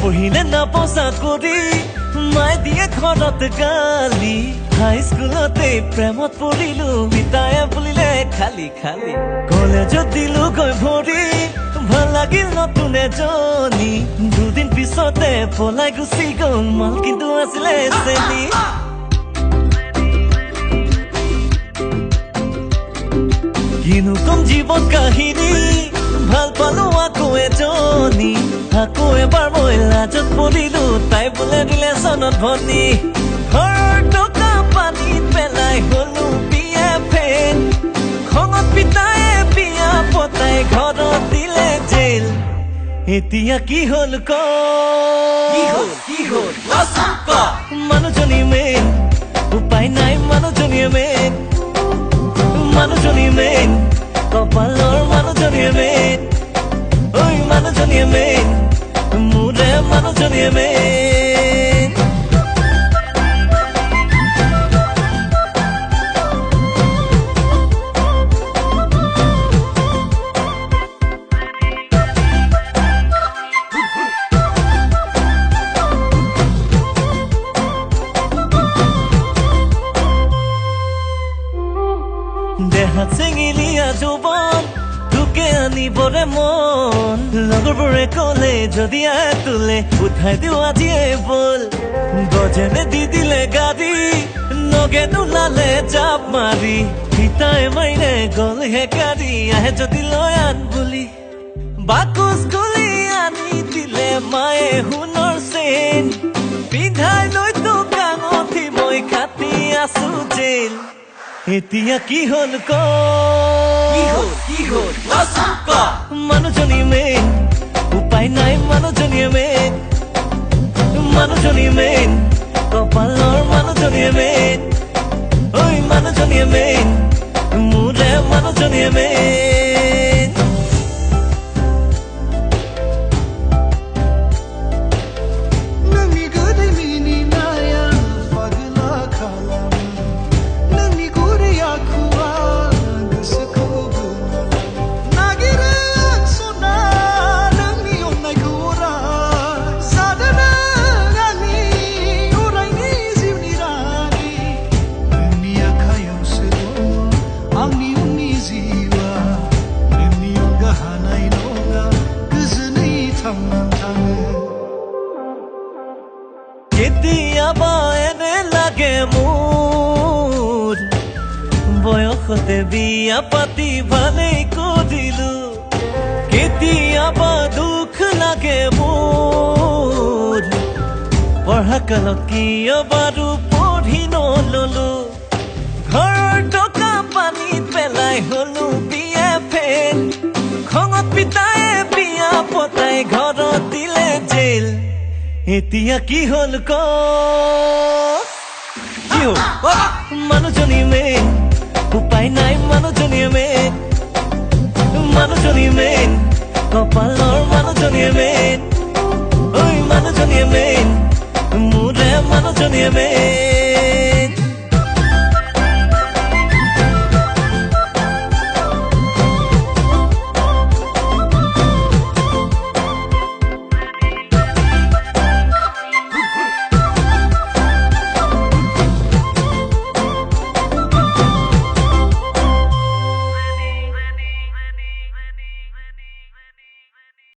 পঢ়িলে নাপচা কৰি মাই দিয়ে ঘৰত গালি হাই স্কুলতে প্ৰেমত পৰিলো পিতায়ে বুলিলে খালি খালি কলেজত দিলো গৈ ভৰি ভাল লাগিল নতুন এজনী দুদিন পিছতে পলাই গুচি গ'ল মাল কিন্তু আছিলে চেনি কিনো কম জীৱন কাহিনী ভাল পালো আকৌ এজনী আকৌ এবাৰ মই লাজত পৰিলো তাই বোলে দিলে চনত ভনী ঘৰৰ টকা পানীত পেলাই গলো বিয়া ফেন খঙত পিতায়ে বিয়া পতাই ঘৰত দিলে জেল এতিয়া কি হ'ল ক মানুহজনী মেইন উপায় নাই মানুহজনীয়ে মেইন মানুহজনী মেইন কপালৰ মানুহজনীয়ে মেইন ঐ মানুহজনীয়ে মেইন মোৰে মানুহজনীয়ে মেইন দেহাত চেঙিলিয়া যৌৱন তোকে আনিবৰে মন লগৰবোৰে ক'লে যদি তোলে উঠাই দিওঁ আজিয়ে বল গজেনে দি দিলে গাড়ী নগে নোলালে জাপ মাৰি পিতাই মাইৰে গ'লহে গাড়ী আহে যদি লৈ আন বুলি বাকচ গলি আনি দিলে মায়ে সোণৰ চেইন পিন্ধাই লৈ তোক আঙঠি মই খাটি আছো জেল এতিয়া কি হ'ল ক মানুহজনী মেইন উপায় নাই মানুহজনীয়ে মেইন মানুহজনী মেইন কপালৰ মানুহজনীয়ে মেইন ঐ মানুহজনীয়ে মেইন মোৰে মানুহজনীয়ে মেইন কেতিয়াবা এনে লাগে মোৰ বয়সতে বিয়া পাতি ভালেই কৰিলো কেতিয়াবা দুখ লাগে মোৰ পঢ়া কালত কিয় বাৰু পঢ়ি নললো ঘৰৰ টকা পানীত পেলাই হলো বিয়া ফেন খঙত পিতায়ে বিয়া পতাই ঘৰত দিলে জেল এতিয়া কি হ'ল ক মানুহজনী মেইন উপায় নাই মানুহজনীয়ে মেইন মানুহজনী মেইন কপালৰ মানুহজনীয়ে মেইন ঐ মানুহজনীয়ে মেইন মোৰে মানুহজনীয়ে মেইন